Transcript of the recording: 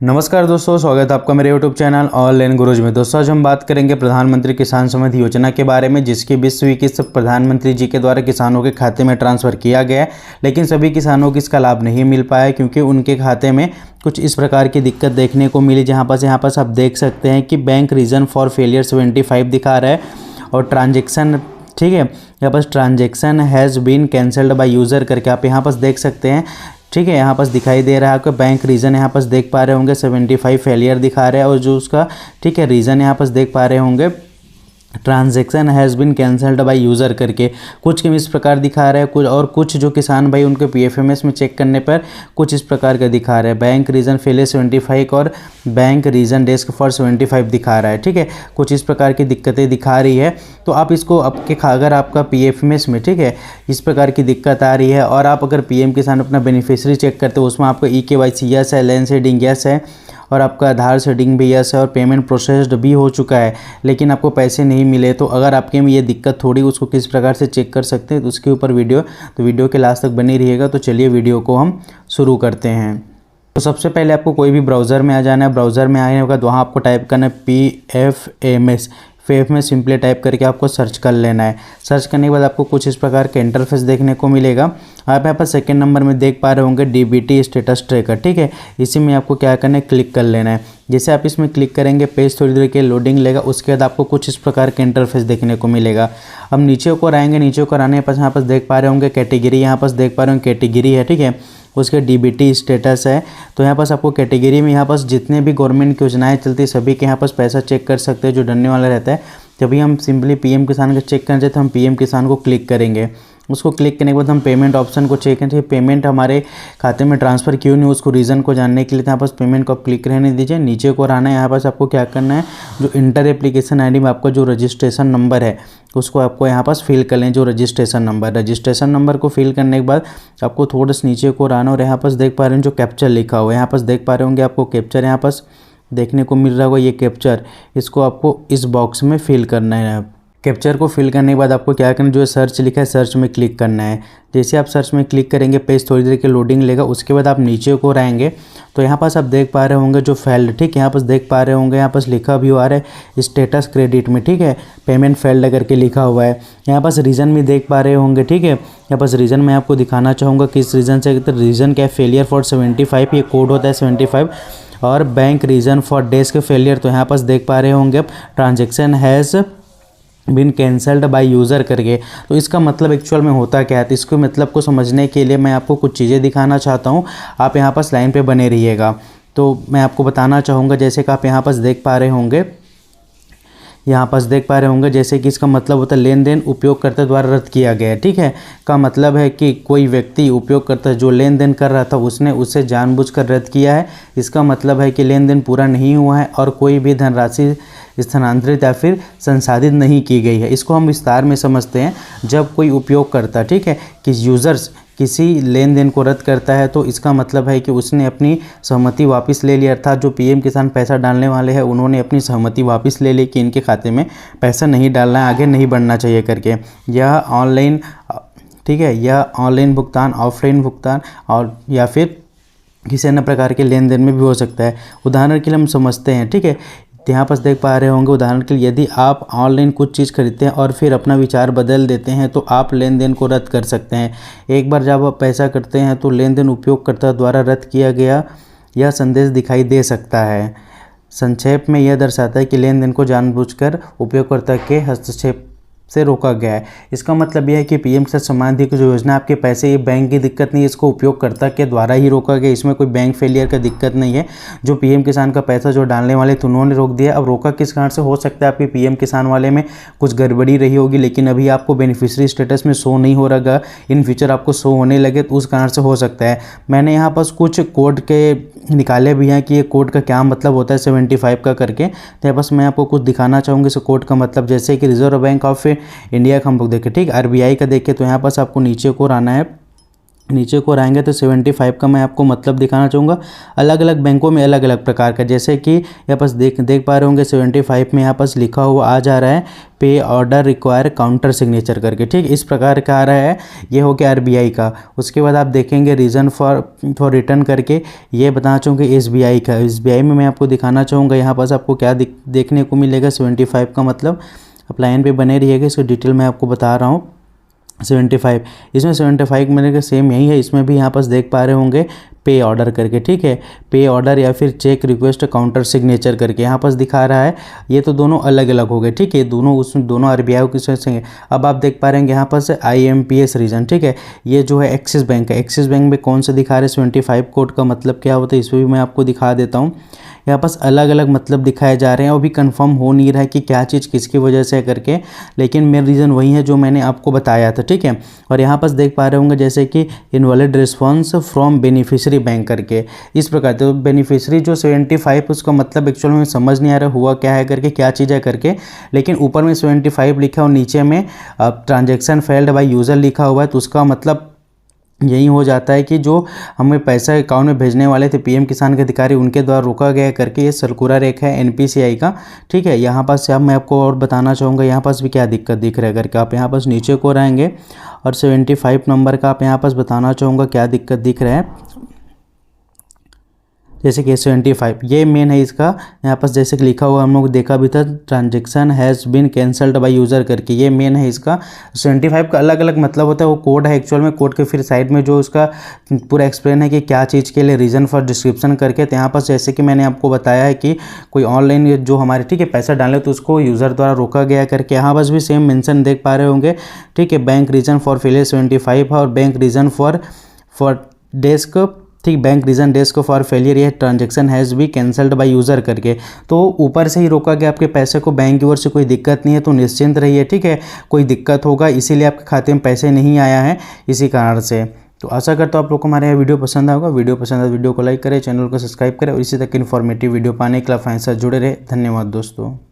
नमस्कार दोस्तों, स्वागत है आपका मेरे यूट्यूब चैनल ऑनलाइन गुरुज में। दोस्तों आज हम बात करेंगे प्रधानमंत्री किसान समृद्धि योजना के बारे में, जिसकी 20वीं किस्त प्रधानमंत्री जी के द्वारा किसानों के खाते में ट्रांसफ़र किया गया है। लेकिन सभी किसानों को इसका लाभ नहीं मिल पाया, क्योंकि उनके खाते में कुछ इस प्रकार की दिक्कत देखने को मिली। जहाँ पर आप देख सकते हैं कि बैंक रीज़न फॉर फेलियर 75 दिखा रहा है और ट्रांजेक्शन, ठीक है, यहाँ पर transaction has been cancelled by user करके आप यहाँ पर देख सकते हैं। ठीक है, यहाँ पास दिखाई दे रहा है आपका बैंक रीज़न, यहाँ पास देख पा रहे होंगे 75 फेलियर दिखा रहा है, और जो उसका ठीक है रीज़न यहाँ पास देख पा रहे होंगे transaction has been cancelled by user करके कुछ इस प्रकार दिखा रहा है। कुछ जो किसान भाई उनके पीएफएमएस में चेक करने पर कुछ इस प्रकार का दिखा रहा है। बैंक रीज़न फेलियर 75 और बैंक रीज़न डेस्क फॉर 75 दिखा रहा है। ठीक है, कुछ इस प्रकार की दिक्कतें दिखा रही है। तो आप इसको अगर आपका पीएफएमएस में ठीक है इस प्रकार की दिक्कत आ रही है, और आप अगर पीएम किसान अपना बेनिफिशियरी चेक करते हो, उसमें आपका ईकेवाईसी यस है, लैंड शेडिंग यस है, और आपका आधार शेडिंग भी यस है, और पेमेंट प्रोसेस्ड भी हो चुका है, लेकिन आपको पैसे नहीं मिले, तो अगर आपके में ये दिक्कत थोड़ी उसको किस प्रकार से चेक कर सकते हैं, तो उसके ऊपर वीडियो के लास्ट तक बनी रहिएगा। तो चलिए वीडियो को हम शुरू करते हैं। तो सबसे पहले आपको कोई भी ब्राउज़र में आ जाना है। ब्राउज़र में आने के बाद वहाँ आपको टाइप करना है PFMS में सिंपली टाइप करके आपको सर्च कर लेना है। सर्च करने के बाद आपको कुछ इस प्रकार का इंटरफेस देखने को मिलेगा। आप यहाँ पर सेकंड नंबर में देख पा रहे होंगे DBT स्टेटस ट्रैकर। ठीक है, इसी में आपको क्या करना है, क्लिक कर लेना है। जैसे आप इसमें क्लिक करेंगे, पेज थोड़ी देर के लोडिंग लेगा, उसके बाद आपको कुछ इस प्रकार के इंटरफेस देखने को मिलेगा। अब नीचे को आएंगे, नीचे को आने पर यहाँ पर देख पा रहे होंगे कैटेगरी, यहाँ पर देख पा रहे होंगे कैटेगरी है। ठीक है, उसके DBT स्टेटस है। तो यहाँ पास आपको कैटेगरी में यहाँ पास जितने भी गवर्नमेंट की योजनाएं चलती है सभी के यहाँ पास पैसा चेक कर सकते हैं, जो डरने वाला रहता है। जब हम सिंपली पीएम किसान का चेक करना चाहते हैं, हम पीएम किसान को क्लिक करेंगे। उसको क्लिक करने के बाद हम पेमेंट ऑप्शन को चेक करेंगे, पेमेंट हमारे खाते में ट्रांसफ़र क्यों नहीं, उसको रीज़न को जानने के लिए यहाँ पास पेमेंट को आप क्लिक रहने दीजिए। नीचे को आना है, यहाँ पास आपको क्या करना है, जो इंटर एप्लीकेशन आईडी में आपका जो रजिस्ट्रेशन नंबर है उसको आपको यहाँ पास फिल कर लें। जो रजिस्ट्रेशन नंबर को फिल करने के बाद आपको थोड़ा सा नीचे को आना, और यहाँ पास देख पा रहे हैं जो कैप्चर लिखा हुआ है, यहाँ पास देख पा रहे होंगे आपको कैप्चर यहाँ पास देखने को मिल रहा होगा। ये कैप्चर, इसको आपको इस बॉक्स में फिल करना है। कैप्चर को फिल करने के बाद आपको क्या करना है, जो सर्च लिखा है सर्च में क्लिक करना है। जैसे आप सर्च में क्लिक करेंगे, पेज थोड़ी देर के लोडिंग लेगा, उसके बाद आप नीचे को आएंगे तो यहाँ पास आप देख पा रहे होंगे जो फेल्ड, ठीक है, यहाँ पास देख पा रहे होंगे, यहाँ पास लिखा भी हुआ है स्टेटस क्रेडिट में, ठीक है, पेमेंट फेल्ड करके लिखा हुआ है। यहाँ पास रीज़न भी देख पा रहे होंगे। ठीक है, यहाँ पास रीज़न मैं आपको दिखाना चाहूँगा किस रीज़न से। तो रीज़न क्या है, फेलियर फॉर 75, ये कोड होता है 75, और bank reason for desk failure. तो यहाँ पास देख पा रहे होंगे आप transaction has been cancelled by user करके। तो इसका मतलब एक्चुअल में होता क्या है, तो इसको मतलब को समझने के लिए मैं आपको कुछ चीज़ें दिखाना चाहता हूँ। आप यहाँ पास लाइन पे बने रहिएगा। तो मैं आपको बताना चाहूँगा, जैसे कि आप यहाँ पास देख पा रहे होंगे, जैसे कि इसका मतलब होता है लेन देन उपयोगकर्ता द्वारा रद्द किया गया है। ठीक है, का मतलब है कि कोई व्यक्ति उपयोगकर्ता जो लेन देन कर रहा था उसने उसे जानबूझकर रद्द किया है। इसका मतलब है कि लेन देन पूरा नहीं हुआ है और कोई भी धनराशि स्थानांतरित या फिर संसाधित नहीं की गई है। इसको हम विस्तार में समझते हैं। जब कोई उपयोगकर्ता, ठीक है, कि यूज़र्स किसी लेन देन को रद्द करता है, तो इसका मतलब है कि उसने अपनी सहमति वापस ले ली, अर्थात जो पीएम किसान पैसा डालने वाले हैं उन्होंने अपनी सहमति वापस ले ली कि इनके खाते में पैसा नहीं डालना है, आगे नहीं बढ़ना चाहिए करके। यह ऑनलाइन, ठीक है, यह ऑनलाइन भुगतान, ऑफलाइन भुगतान और या फिर किसी अन्य प्रकार के लेन देन में भी हो सकता है। उदाहरण के लिए हम समझते हैं, ठीक है, यहाँ पर देख पा रहे होंगे उदाहरण के लिए, यदि आप ऑनलाइन कुछ चीज़ खरीदते हैं और फिर अपना विचार बदल देते हैं तो आप लेन देन को रद्द कर सकते हैं। एक बार जब आप पैसा करते हैं तो लेन देन उपयोगकर्ता द्वारा रद्द किया गया यह संदेश दिखाई दे सकता है। संक्षेप में यह दर्शाता है कि लेन देन को जानबूझकर उपयोगकर्ता के हस्तक्षेप से रोका गया है। इसका मतलब यह है कि पीएम किसान सम्मान निधि की जो योजना, आपके पैसे, ये बैंक की दिक्कत नहीं है, इसको उपयोगकर्ता के द्वारा ही रोका गया। इसमें कोई बैंक फेलियर का दिक्कत नहीं है। जो पीएम किसान का पैसा जो डालने वाले थे उन्होंने रोक दिया। अब रोका किस कारण से, हो सकता है आपके पीएम किसान वाले में कुछ गड़बड़ी रही होगी, लेकिन अभी आपको बेनिफिशियरी स्टेटस में शो नहीं हो रहा, इन फ्यूचर आपको शो होने लगे तो उस कारण से हो सकता है। मैंने यहाँ पास कुछ कोड के निकाले भी हैं कि ये कोड का क्या मतलब होता है 75 का करके। तो बस मैं आपको कुछ दिखाना चाहूँगी इस कोड का मतलब। जैसे कि रिजर्व बैंक ऑफ इंडिया का हम लोग देखें, ठीक, RBI का देखें, तो यहाँ पास आपको नीचे को आना है। नीचे को आएंगे तो 75 का मैं आपको मतलब दिखाना चाहूँगा। अलग अलग बैंकों में अलग अलग प्रकार का, जैसे कि यहाँ पास देख पा रहे होंगे 75 में यहाँ पास लिखा हुआ आ जा रहा है पे ऑर्डर रिक्वायर काउंटर सिग्नेचर करके, ठीक, इस प्रकार का आ रहा है। ये हो गया RBI का। उसके बाद आप देखेंगे रीज़न फॉर रिटर्न करके, ये बताना चाहूँगा SBI का। SBI में मैं आपको दिखाना चाहूँगा यहाँ पास आपको क्या देखने को मिलेगा 75 का मतलब। आप लाइन पे बने रहिएगा, इसको डिटेल मैं आपको बता रहा हूँ। 75 इसमें 75 मेरे का सेम यही है। इसमें भी यहाँ पास देख पा रहे होंगे पे ऑर्डर करके, ठीक है, पे ऑर्डर या फिर चेक रिक्वेस्ट काउंटर सिग्नेचर करके यहाँ पास दिखा रहा है। ये तो दोनों अलग अलग हो गए, ठीक है, दोनों RBI की से। अब आप देख पा रहे हैं यहाँ पास IMPS रीजन, ठीक है, ये जो है एक्सिस बैंक है। एक्सिस बैंक में कौन सा दिखा रहे हैं 75 कोड का मतलब क्या होता है, इसमें भी मैं आपको दिखा देता हूँ। यहाँ पास अलग अलग मतलब दिखाए जा रहे हैं और भी कंफर्म हो नहीं रहा है कि क्या चीज़ किसकी वजह से करके, लेकिन मेन रीज़न वही है जो मैंने आपको बताया था, ठीक है। और यहाँ पास देख पा रहे होंगे जैसे कि invalid response from beneficiary bank करके, इस प्रकार। तो बेनिफिशियरी जो 75 उसका मतलब एक्चुअल में समझ नहीं आ रहा हुआ क्या है करके, क्या चीज़ है करके, लेकिन ऊपर में 75 लिखा और नीचे में ट्रांजेक्शन फेल्ड बाय यूज़र लिखा हुआ है, तो उसका मतलब यही हो जाता है कि जो हमें पैसा अकाउंट में भेजने वाले थे PM किसान के अधिकारी, उनके द्वारा रोका गया करके ये सर्कुलर एक है NPCI का, ठीक है। यहाँ पास से अब मैं आपको और बताना चाहूँगा यहाँ पास भी क्या दिक्कत दिख रहा है करके। आप यहाँ पास नीचे को रहेंगे और 75 नंबर का आप यहाँ पास बताना चाहूँगा क्या दिक्कत दिख रहा है। जैसे कि 75 ये मेन है इसका। यहाँ पास जैसे कि लिखा हुआ हम लोग देखा भी था, transaction has been cancelled by user करके, ये मेन है इसका। 75 का अलग अलग मतलब होता है, वो कोड है एक्चुअल में। कोड के फिर साइड में जो उसका पूरा एक्सप्लेन है कि क्या चीज़ के लिए, रीज़न फॉर डिस्क्रिप्शन करके। तो यहाँ पास जैसे कि मैंने आपको बताया है कि कोई ऑनलाइन जो हमारे, ठीक है, पैसा डाले तो उसको यूज़र द्वारा रोका गया करके, यहाँ पास भी सेम मेंशन देख पा रहे होंगे, ठीक है। बैंक रीज़न फॉर फेलियर 75 है और बैंक रीज़न फॉर डेस्क, ठीक, bank reason desk for failure, ये transaction has be cancelled by user करके। तो ऊपर से ही रोका गया आपके पैसे को, बैंक की ओर से कोई दिक्कत नहीं है, तो निश्चिंत रहिए, ठीक है। कोई दिक्कत होगा इसीलिए आपके खाते में पैसे नहीं आया है, इसी कारण से। तो आशा करता हूँ आप लोग को हमारे वीडियो पसंद आएगा। वीडियो पसंद आए वीडियो को लाइक करें, चैनल को सब्सक्राइब करें और इसी तक इन्फॉर्मेटिव वीडियो पाने के लिए आप हमारे साथ जुड़े रहे। धन्यवाद दोस्तों।